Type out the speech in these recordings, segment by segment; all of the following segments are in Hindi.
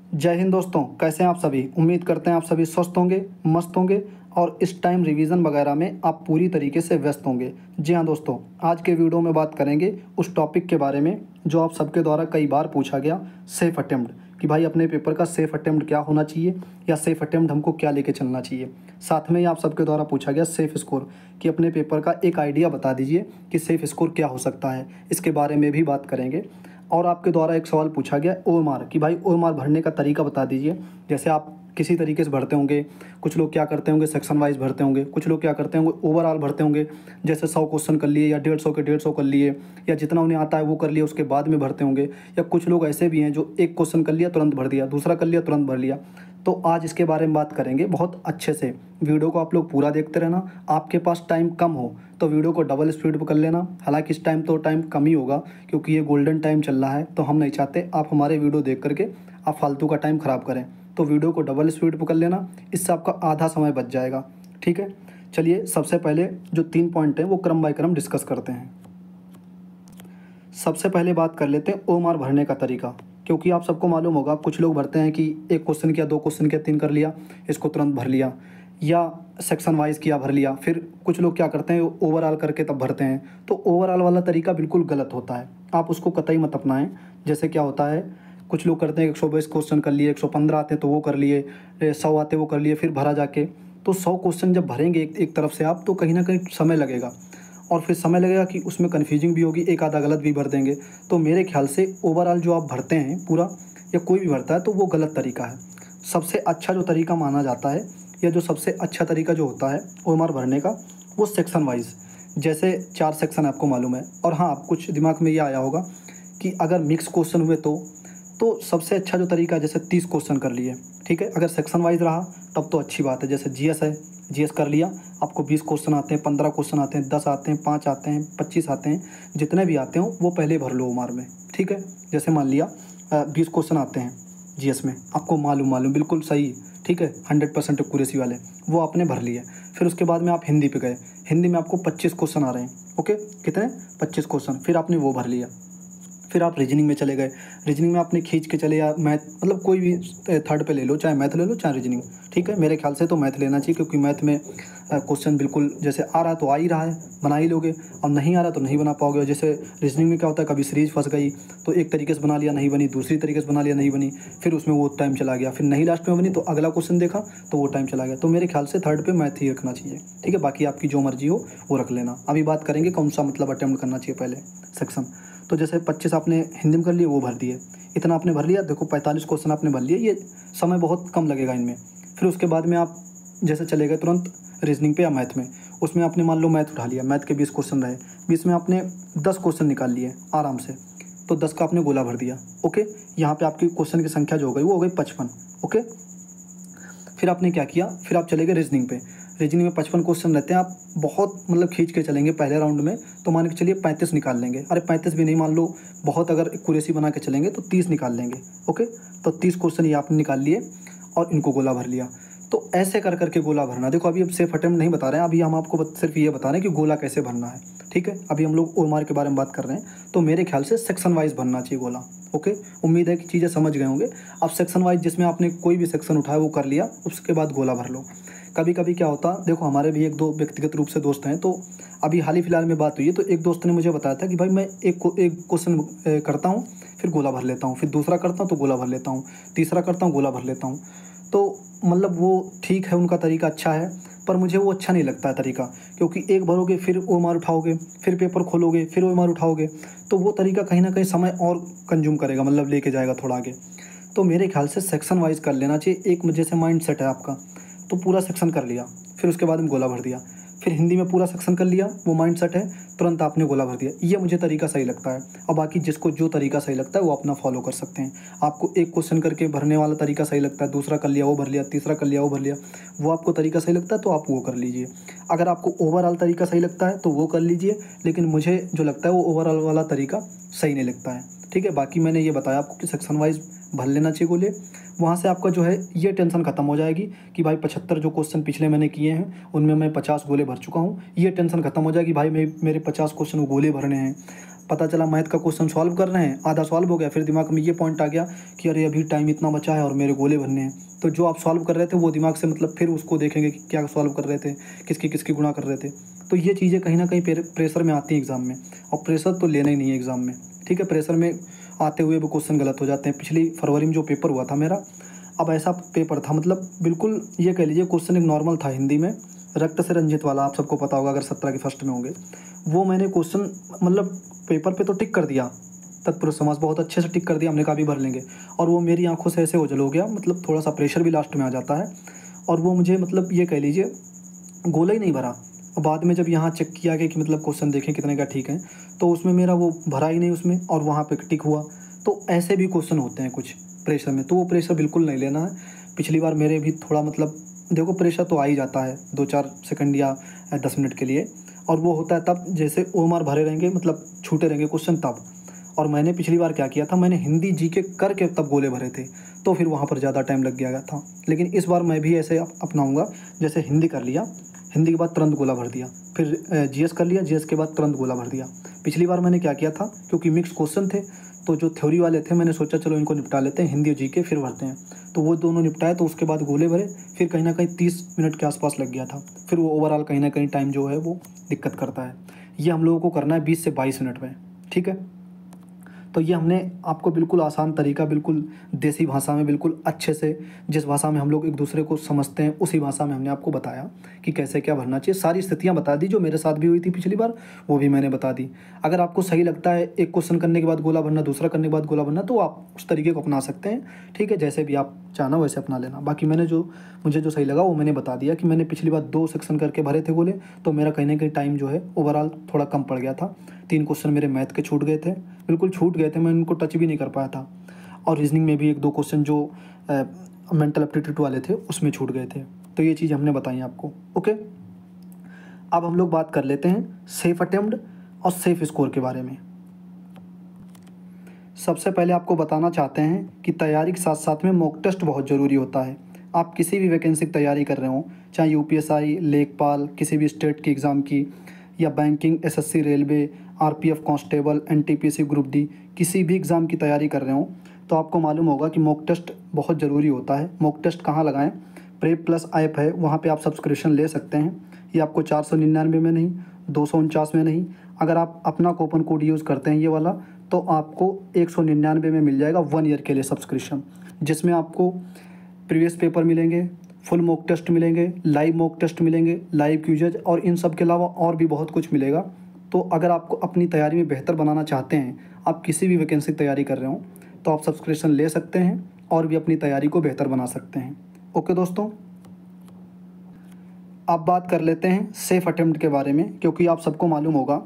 जय हिंद दोस्तों, कैसे हैं आप सभी। उम्मीद करते हैं आप सभी स्वस्थ होंगे, मस्त होंगे और इस टाइम रिवीजन वगैरह में आप पूरी तरीके से व्यस्त होंगे। जी हाँ दोस्तों, आज के वीडियो में बात करेंगे उस टॉपिक के बारे में जो आप सबके द्वारा कई बार पूछा गया, सेफ अटेम्प्ट, कि भाई अपने पेपर का सेफ अटेम्प्ट क्या होना चाहिए या सेफ अटेम्प्ट हमको क्या लेके चलना चाहिए। साथ में ही आप सबके द्वारा पूछा गया सेफ स्कोर, कि अपने पेपर का एक आइडिया बता दीजिए कि सेफ स्कोर क्या हो सकता है। इसके बारे में भी बात करेंगे। और आपके द्वारा एक सवाल पूछा गया ओएमआर, कि भाई ओएमआर भरने का तरीका बता दीजिए। जैसे आप किसी तरीके से भरते होंगे, कुछ लोग क्या करते होंगे सेक्शन वाइज भरते होंगे, कुछ लोग क्या करते होंगे ओवरऑल भरते होंगे। जैसे 100 क्वेश्चन कर लिए या 150 के 150 कर लिए, या जितना उन्हें आता है वो कर लिया, उसके बाद में भरते होंगे। या कुछ लोग ऐसे भी हैं जो एक क्वेश्चन कर लिया तुरंत भर दिया, दूसरा कर लिया तुरंत भर लिया। तो आज इसके बारे में बात करेंगे बहुत अच्छे से। वीडियो को आप लोग पूरा देखते रहना। आपके पास टाइम कम हो तो वीडियो को डबल स्पीड पर कर लेना। हालांकि इस टाइम तो टाइम कम ही होगा क्योंकि ये गोल्डन टाइम चल रहा है, तो हम नहीं चाहते आप हमारे वीडियो देख करके आप फालतू का टाइम ख़राब करें। तो वीडियो को डबल स्पीड पर कर लेना, इससे आपका आधा समय बच जाएगा। ठीक है, चलिए सबसे पहले जो 3 पॉइंट हैं वो क्रम बाय क्रम डिस्कस करते हैं। सबसे पहले बात कर लेते हैं ओएमआर भरने का तरीका, क्योंकि आप सबको मालूम होगा कुछ लोग भरते हैं कि एक क्वेश्चन किया, 2 क्वेश्चन किया, 3 कर लिया, इसको तुरंत भर लिया, या सेक्शन वाइज किया भर लिया। फिर कुछ लोग क्या करते हैं ओवरऑल करके तब भरते हैं। तो ओवरऑल वाला तरीका बिल्कुल गलत होता है, आप उसको कतई मत अपनाएं। जैसे क्या होता है, कुछ लोग करते हैं 122 क्वेश्चन कर लिए, 115 आते हैं तो वो कर लिए, 100 आते वो कर लिए, फिर भरा जाके। तो 100 क्वेश्चन जब भरेंगे एक तरफ से आप, तो कहीं ना कहीं समय लगेगा, और फिर समय लगेगा कि उसमें कन्फ्यूजिंग भी होगी, एक आधा गलत भी भर देंगे। तो मेरे ख्याल से ओवरऑल जो आप भरते हैं पूरा, या कोई भी भरता है, तो वो गलत तरीका है। सबसे अच्छा जो तरीका माना जाता है, या जो सबसे अच्छा तरीका जो होता है ओएमआर भरने का, वो सेक्शन वाइज। जैसे 4 सेक्शन आपको मालूम है, और हाँ कुछ दिमाग में ये आया होगा कि अगर मिक्स क्वेश्चन हुए तो सबसे अच्छा जो तरीका है, जैसे 30 क्वेश्चन कर लिए, ठीक है। अगर सेक्शन वाइज रहा तब तो अच्छी बात है। जैसे जीएस है, जीएस कर लिया, आपको 20 क्वेश्चन आते हैं, 15 क्वेश्चन आते हैं, 10 आते हैं, 5 आते हैं, 25 आते हैं, जितने भी आते हो वो पहले भर लो ओएमआर में। ठीक है, जैसे मान लिया 20 क्वेश्चन आते हैं जीएस में, आपको मालूम बिल्कुल सही, ठीक है, 100% एक्यूरेसी वाले, वो आपने भर लिए। फिर उसके बाद में आप हिंदी पे गए, हिंदी में आपको 25 क्वेश्चन आ रहे हैं, ओके, कितने 25 क्वेश्चन, फिर आपने वो भर लिया। फिर आप रीजनिंग में चले गए, रीजनिंग में आपने खींच के चले, या मैथ, मतलब कोई भी थर्ड पे ले लो, चाहे मैथ ले लो चाहे रीजनिंग। ठीक है, मेरे ख्याल से तो मैथ लेना चाहिए, क्योंकि मैथ में क्वेश्चन बिल्कुल जैसे आ रहा है तो आ ही रहा है, बना ही लोगे, और नहीं आ रहा तो नहीं बना पाओगे। और जैसे रीजनिंग में क्या होता है, कभी सीरीज फंस गई तो एक तरीके से बना लिया नहीं बनी, दूसरी तरीके से बना लिया नहीं बनी, फिर उसमें वो टाइम चला गया, फिर नहीं लास्ट में बनी तो अगला क्वेश्चन देखा तो वो टाइम चला गया। तो मेरे ख्याल से थर्ड पे मैथ ही रखना चाहिए। ठीक है, बाकी आपकी जो मर्जी हो वो रख लेना। अभी बात करेंगे कौन सा मतलब अटेम्प्ट करना चाहिए पहले सेक्शन। तो जैसे 25 आपने हिंदी में कर लिए, वो भर दिए, इतना आपने भर लिया। देखो 45 क्वेश्चन आपने भर लिए, ये समय बहुत कम लगेगा इनमें। फिर उसके बाद में आप जैसे चले गए तुरंत रीजनिंग पे या मैथ में, उसमें आपने मान लो मैथ उठा लिया, मैथ के 20 क्वेश्चन रहे, 20 में आपने 10 क्वेश्चन निकाल लिए आराम से, तो 10 का आपने गोला भर दिया। ओके, यहाँ पे आपकी क्वेश्चन की संख्या जो हो गई वो हो गई 55। ओके, फिर आपने क्या किया, फिर आप चले गए रीजनिंग पे। रीजनिंग में 55 क्वेश्चन रहते हैं, आप बहुत मतलब खींच के चलेंगे पहले राउंड में, तो मान के चलिए 35 निकाल लेंगे। अरे 35 भी नहीं, मान लो बहुत अगर एक्यूरेसी बना के चलेंगे तो 30 निकाल लेंगे। ओके, तो 30 क्वेश्चन ये आपने निकाल लिए और इनको गोला भर लिया। तो ऐसे कर करके गोला भरना। देखो अभी हम सेफ अटेम्प्ट नहीं बता रहे हैं, अभी हम आपको सिर्फ ये बता रहे हैं कि गोला कैसे भरना है। ठीक है, अभी हम लोग ओएमआर के बारे में बात कर रहे हैं, तो मेरे ख्याल से सेक्शन वाइज भरना चाहिए गोला। ओके, उम्मीद है कि चीज़ें समझ गए होंगे। अब सेक्शन वाइज जिसमें आपने कोई भी सेक्शन उठाया वो कर लिया, उसके बाद गोला भर लो। कभी कभी क्या होता, देखो हमारे भी 1-2 व्यक्तिगत रूप से दोस्त हैं, तो अभी हाल ही फिलहाल में बात हुई है, तो एक दोस्त ने मुझे बताया था कि भाई मैं एक क्वेश्चन करता हूँ, फिर गोला भर लेता हूँ, फिर दूसरा करता हूँ तो गोला भर लेता हूँ, तीसरा करता हूँ गोला भर लेता हूँ। तो मतलब वो ठीक है, उनका तरीका अच्छा है, पर मुझे वो अच्छा नहीं लगता है तरीका, क्योंकि एक भरोगे फिर ओएमआर उठाओगे, फिर पेपर खोलोगे, फिर ओएमआर उठाओगे, तो वो तरीका कहीं ना कहीं समय और कंज्यूम करेगा, मतलब लेके जाएगा थोड़ा आगे। तो मेरे ख्याल से सेक्शन वाइज कर लेना चाहिए। एक जैसे माइंड सेट है आपका, तो पूरा सेक्शन कर लिया, फिर उसके बाद में गोला भर दिया। फिर हिंदी में पूरा सेक्शन कर लिया, वो माइंड सेट है, तुरंत आपने गोला भर दिया। ये मुझे तरीका सही लगता है। और बाकी जिसको जो तरीका सही लगता है वो अपना फॉलो कर सकते हैं। आपको एक क्वेश्चन करके भरने वाला तरीका सही लगता है, दूसरा कर लिया वो भर लिया, तीसरा कर लिया वो भर लिया, वो आपको तरीका सही लगता है तो आप वो कर लीजिए। अगर आपको ओवरऑल तरीका सही लगता है तो वो कर लीजिए, लेकिन मुझे जो लगता है वो ओवरऑल वाला तरीका सही नहीं लगता है। ठीक है, बाकी मैंने ये बताया आपको कि सेक्शन वाइज भर लेना चाहिए गोले। वहाँ से आपका जो है ये टेंशन ख़त्म हो जाएगी कि भाई 75 जो क्वेश्चन पिछले मैंने किए हैं उनमें मैं 50 गोले भर चुका हूँ। ये टेंशन ख़त्म हो जाएगी, भाई मेरे 50 क्वेश्चन गोले भरने हैं। पता चला मैथ का क्वेश्चन सॉल्व कर रहे हैं, आधा सॉल्व हो गया, फिर दिमाग में ये पॉइंट आ गया कि अरे अभी टाइम इतना बचा है और मेरे गोले भरने हैं। तो जो आप सॉल्व कर रहे थे वो दिमाग से मतलब फिर उसको देखेंगे कि क्या सॉल्व कर रहे थे, किसकी किसकी गुणा कर रहे थे। तो ये चीज़ें कहीं ना कहीं प्रेशर में आती हैं एग्ज़ाम में, और प्रेशर तो लेना ही नहीं है एग्ज़ाम में, ठीक है। प्रेशर में आते हुए वो क्वेश्चन गलत हो जाते हैं। पिछली फरवरी में जो पेपर हुआ था मेरा, अब ऐसा पेपर था मतलब बिल्कुल ये कह लीजिए क्वेश्चन एक नॉर्मल था हिंदी में, रक्त से रंजित वाला, आप सबको पता होगा अगर 17 के फर्स्ट में होंगे। वो मैंने क्वेश्चन मतलब पेपर पे तो टिक कर दिया, तत्पुरुष समास बहुत अच्छे से टिक कर दिया, हमने कहा भी भर लेंगे, और वो मेरी आंखों से ऐसे ओझल हो गया, मतलब थोड़ा सा प्रेशर भी लास्ट में आ जाता है, और वो मुझे मतलब ये कह लीजिए गोला ही नहीं भरा। और बाद में जब यहाँ चेक किया गया कि मतलब क्वेश्चन देखें कितने का ठीक है, तो उसमें मेरा वो भरा ही नहीं उसमें, और वहाँ पे टिक हुआ। तो ऐसे भी क्वेश्चन होते हैं कुछ प्रेशर में, तो वो प्रेशर बिल्कुल नहीं लेना है। पिछली बार मेरे भी थोड़ा मतलब देखो प्रेशर तो आ ही जाता है 2-4 सेकंड या 10 मिनट के लिए, और वो होता है तब जैसे ओएमआर भरे रहेंगे, मतलब छूटे रहेंगे क्वेश्चन तब। और मैंने पिछली बार क्या किया था, मैंने हिंदी जीके करके तब गोले भरे थे, तो फिर वहाँ पर ज़्यादा टाइम लग गया था। लेकिन इस बार मैं भी ऐसे अपनाऊँगा, जैसे हिंदी कर लिया, हिंदी के बाद तुरंत गोला भर दिया, फिर जीएस कर लिया, जीएस के बाद तुरंत गोला भर दिया। पिछली बार मैंने क्या किया था, क्योंकि मिक्स क्वेश्चन थे, तो जो थ्योरी वाले थे मैंने सोचा चलो इनको निपटा लेते हैं, हिंदी और जीके फिर भरते हैं। तो वो दोनों निपटाए, तो उसके बाद गोले भरे, फिर कहीं ना कहीं 30 मिनट के आसपास लग गया था। फिर वो ओवरऑल कहीं ना कहीं टाइम जो है वो दिक्कत करता है। ये हम लोगों को करना है 20 से 22 मिनट में, ठीक है। तो ये हमने आपको बिल्कुल आसान तरीका, बिल्कुल देसी भाषा में, बिल्कुल अच्छे से, जिस भाषा में हम लोग एक दूसरे को समझते हैं उसी भाषा में हमने आपको बताया कि कैसे क्या भरना चाहिए। सारी स्थितियाँ बता दी जो मेरे साथ भी हुई थी पिछली बार, वो भी मैंने बता दी। अगर आपको सही लगता है एक क्वेश्चन करने के बाद गोला भरना, दूसरा करने के बाद गोला भरना, तो आप उस तरीके को अपना सकते हैं, ठीक है। जैसे भी आप चाहना वैसे अपना लेना। बाकी मुझे जो सही लगा वो मैंने बता दिया कि मैंने पिछली बार 2 सेक्शन करके भरे थे गोले, तो मेरा कहीं ना कहीं टाइम जो है ओवरऑल थोड़ा कम पड़ गया था। 3 क्वेश्चन मेरे मैथ के छूट गए थे, बिल्कुल छूट गए थे, मैं उनको टच भी नहीं कर पाया था। और रीजनिंग में भी 1-2 क्वेश्चन जो मेंटल एप्टीट्यूड वाले थे उसमें छूट गए थे। तो ये चीज़ हमने बताई आपको, ओके। अब हम लोग बात कर लेते हैं सेफ अटेम्प्ट और सेफ स्कोर के बारे में। सबसे पहले आपको बताना चाहते हैं कि तैयारी के साथ साथ में मॉक टेस्ट बहुत ज़रूरी होता है। आप किसी भी वैकेंसी की तैयारी कर रहे हो, चाहे यूपीएसआई, लेखपाल, किसी भी स्टेट की एग्ज़ाम की, या banking, SSC, railway, RPF constable, NTPC, group D, किसी भी एग्ज़ाम की तैयारी कर रहे हो, तो आपको मालूम होगा कि मॉक टेस्ट बहुत ज़रूरी होता है। मॉक टेस्ट कहाँ लगाएं? प्रेप प्लस ऐप है, वहाँ पे आप सब्सक्रिप्शन ले सकते हैं। ये आपको 499 में नहीं, 249 में नहीं, अगर आप अपना कूपन कोड यूज़ करते हैं ये वाला, तो आपको 199 में मिल जाएगा 1 ईयर के लिए सब्सक्रिप्शन, जिसमें आपको प्रीवियस पेपर मिलेंगे, फुल मॉक टेस्ट मिलेंगे, लाइव मॉक टेस्ट मिलेंगे, लाइव क्विज़, और इन सब के अलावा और भी बहुत कुछ मिलेगा। तो अगर आपको अपनी तैयारी में बेहतर बनाना चाहते हैं, आप किसी भी वैकेंसी की तैयारी कर रहे हो, तो आप सब्सक्रिप्शन ले सकते हैं और भी अपनी तैयारी को बेहतर बना सकते हैं। ओके दोस्तों, अब बात कर लेते हैं सेफ अटेम्प्ट के बारे में, क्योंकि आप सबको मालूम होगा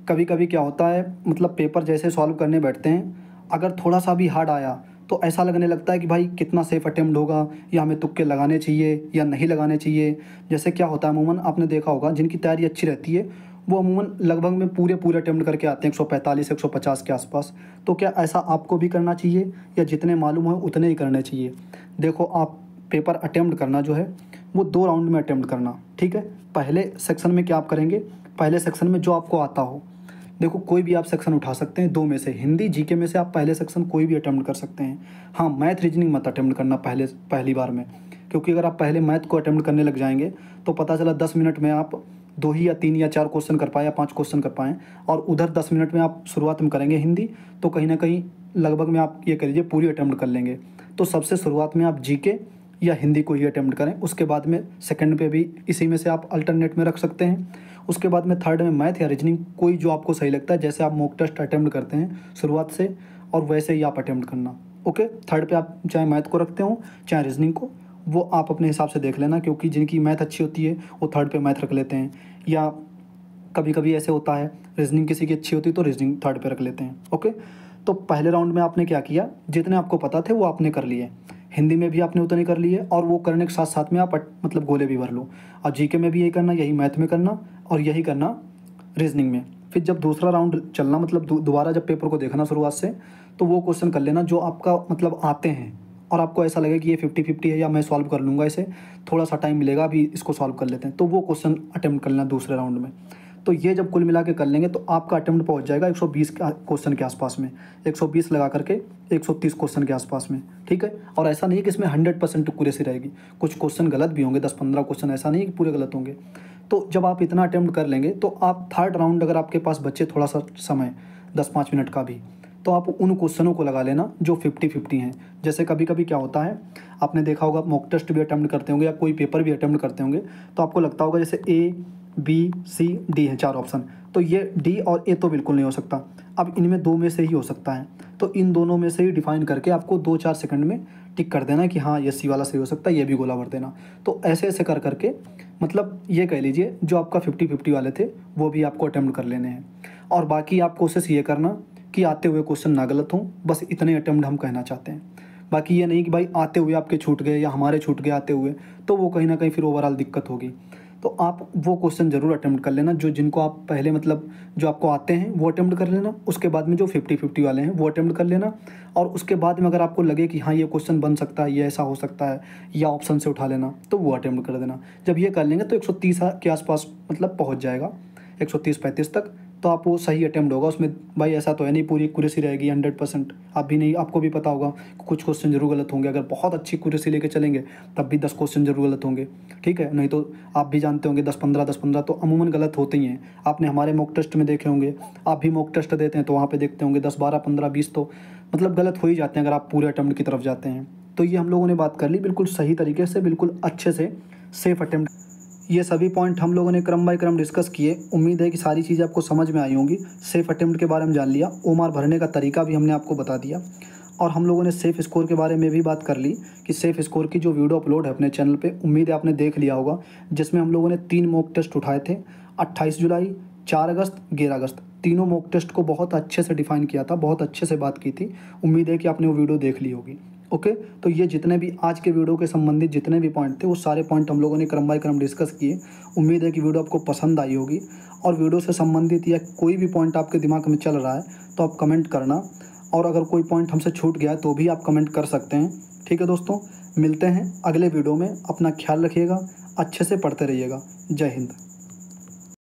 कभी कभी क्या होता है, मतलब पेपर जैसे सॉल्व करने बैठते हैं, अगर थोड़ा सा भी हार्ड आया तो ऐसा लगने लगता है कि भाई कितना सेफ अटेम्प्ट होगा, या हमें तुक्के लगाने चाहिए या नहीं लगाने चाहिए। जैसे क्या होता है, अमूमन आपने देखा होगा जिनकी तैयारी अच्छी रहती है वो अमूमन लगभग में पूरे अटेम्प्ट करके आते हैं 145 150 के आसपास। तो क्या ऐसा आपको भी करना चाहिए, या जितने मालूम हो उतने ही करने चाहिए? देखो, आप पेपर अटेम्प्ट करना जो है वो 2 राउंड में अटेम्प्ट करना, ठीक है। पहले सेक्शन में क्या आप करेंगे, पहले सेक्शन में जो आपको आता हो, देखो कोई भी आप सेक्शन उठा सकते हैं 2 में से, हिंदी जीके में से आप पहले सेक्शन कोई भी अटेम्प्ट कर सकते हैं। हाँ, मैथ रीजनिंग मत अटेम्प्ट करना पहली बार में, क्योंकि अगर आप पहले मैथ को अटेम्प्ट करने लग जाएंगे तो पता चला 10 मिनट में आप 2 ही या 3 या 4 क्वेश्चन कर पाए या 5 क्वेश्चन कर पाएँ, और उधर 10 मिनट में आप शुरुआत में करेंगे हिंदी, तो कहीं ना कहीं लगभग में आप ये कह लीजिए पूरी अटेम्प्ट कर लेंगे। तो सबसे शुरुआत में आप जीके या हिंदी को ही अटेम्प्ट करें, उसके बाद में सेकंड पे भी इसी में से आप अल्टरनेट में रख सकते हैं, उसके बाद में थर्ड में मैथ या रीजनिंग, कोई जो आपको सही लगता है। जैसे आप मॉक टेस्ट अटेम्प्ट करते हैं शुरुआत से, और वैसे ही आप अटेम्प्ट करना, ओके। थर्ड पे आप चाहे मैथ को रखते हो चाहे रीजनिंग को, वो आप अपने हिसाब से देख लेना, क्योंकि जिनकी मैथ अच्छी होती है वो थर्ड पे मैथ रख लेते हैं, या कभी कभी ऐसे होता है रीजनिंग किसी की अच्छी होती है तो रीजनिंग थर्ड पे रख लेते हैं, ओके। तो पहले राउंड में आपने क्या किया, जितने आपको पता थे वो आपने कर लिए, हिंदी में भी आपने उतने कर लिए, और वो करने के साथ साथ में आप मतलब गोले भी भर लो। और जीके में भी यही करना, यही मैथ में करना, और यही करना रीजनिंग में। फिर जब दूसरा राउंड चलना, मतलब दोबारा जब पेपर को देखना शुरुआत से, तो वो क्वेश्चन कर लेना जो आपका मतलब आते हैं, और आपको ऐसा लगे कि ये 50-50 है या मैं सॉल्व कर लूँगा, इसे थोड़ा सा टाइम मिलेगा, अभी इसको सॉल्व कर लेते हैं, तो वो क्वेश्चन अटेम्प्ट कर लेना दूसरे राउंड में। तो ये जब कुल मिला के कर लेंगे तो आपका अटेम्प्ट पहुंच जाएगा 120 क्वेश्चन के आसपास में, 120 लगा करके 130 क्वेश्चन के आसपास में, ठीक है। और ऐसा नहीं है कि इसमें 100% एक्यूरेसी रहेगी, कुछ क्वेश्चन गलत भी होंगे, 10-15 क्वेश्चन, ऐसा नहीं है कि पूरे गलत होंगे। तो जब आप इतना अटेम्प्ट कर लेंगे तो आप थर्ड राउंड अगर आपके पास बचे थोड़ा सा समय 10-5 मिनट का भी, तो आप उन क्वेश्चनों को लगा लेना जो 50-50 हैं। जैसे कभी कभी क्या होता है, आपने देखा होगा मॉक टेस्ट भी अटेम्प्ट करते होंगे या कोई पेपर भी अटेम्प्ट करते होंगे, तो आपको लगता होगा जैसे A, B, C, D हैं 4 ऑप्शन, तो ये D और A तो बिल्कुल नहीं हो सकता, अब इनमें 2 में से ही हो सकता है। तो इन दोनों में से ही डिफाइन करके आपको 2-4 सेकंड में टिक कर देना कि हाँ ये C वाला सही हो सकता है, ये भी गोला भर देना। तो ऐसे ऐसे कर करके मतलब ये कह लीजिए जो आपका 50-50 वाले थे वो भी आपको अटेम्प्ट कर लेने हैं। और बाकी आप कोशिश ये करना कि आते हुए क्वेश्चन ना गलत हों, बस इतने अटेम्प्ट हम कहना चाहते हैं। बाकी ये नहीं कि भाई आते हुए आपके छूट गए या हमारे छूट गए आते हुए, तो वो कहीं ना कहीं फिर ओवरऑल दिक्कत होगी। तो आप वो क्वेश्चन ज़रूर अटेम्प्ट कर लेना जो जिनको आप पहले मतलब जो आपको आते हैं वो अटेम्प्ट कर लेना, उसके बाद में जो 50-50 वाले हैं वो अटेम्प्ट कर लेना, और उसके बाद में अगर आपको लगे कि हाँ ये क्वेश्चन बन सकता है, ये ऐसा हो सकता है, या ऑप्शन से उठा लेना, तो वो अटेम्प्ट कर देना। जब ये कर लेंगे तो 130 के आसपास मतलब पहुँच जाएगा, 130-135 तक, तो आप वो सही अटेम्प्ट होगा। उसमें भाई ऐसा तो है नहीं पूरी एक्यूरेसी रहेगी 100%, आप भी नहीं, आपको भी पता होगा कुछ क्वेश्चन जरूर गलत होंगे। अगर बहुत अच्छी एक्यूरेसी लेके चलेंगे तब भी 10 क्वेश्चन जरूर गलत होंगे, ठीक है। नहीं तो आप भी जानते होंगे 10-15 तो अमूमन गलत होते ही हैं। आपने हमारे मॉक टेस्ट में देखे होंगे, आप भी मॉक टेस्ट देते हैं तो वहाँ पर देखते होंगे 10, 12, 15, 20 तो मतलब गलत हो ही जाते हैं अगर आप पूरे अटेम्प्ट की तरफ जाते हैं। तो ये हम लोगों ने बात कर ली बिल्कुल सही तरीके से, बिल्कुल अच्छे से, सेफ अटेम्प्ट। ये सभी पॉइंट हम लोगों ने क्रम बाय क्रम डिस्कस किए। उम्मीद है कि सारी चीज़ें आपको समझ में आई होंगी। सेफ अटेम्प्ट के बारे में जान लिया, ओमार भरने का तरीका भी हमने आपको बता दिया, और हम लोगों ने सेफ स्कोर के बारे में भी बात कर ली कि सेफ स्कोर की जो वीडियो अपलोड है अपने चैनल पे, उम्मीद है आपने देख लिया होगा, जिसमें हम लोगों ने 3 मॉक टेस्ट उठाए थे, 28 जुलाई, 4 अगस्त, 11 अगस्त। तीनों मॉक टेस्ट को बहुत अच्छे से डिफाइन किया था, बहुत अच्छे से बात की थी। उम्मीद है कि आपने वो वीडियो देख ली होगी। ओके, तो ये जितने भी आज के वीडियो के संबंधित जितने भी पॉइंट थे वो सारे पॉइंट हम लोगों ने क्रम बाय क्रम डिस्कस किए। उम्मीद है कि वीडियो आपको पसंद आई होगी, और वीडियो से संबंधित या कोई भी पॉइंट आपके दिमाग में चल रहा है तो आप कमेंट करना, और अगर कोई पॉइंट हमसे छूट गया है तो भी आप कमेंट कर सकते हैं। ठीक है दोस्तों, मिलते हैं अगले वीडियो में। अपना ख्याल रखिएगा, अच्छे से पढ़ते रहिएगा। जय हिंद।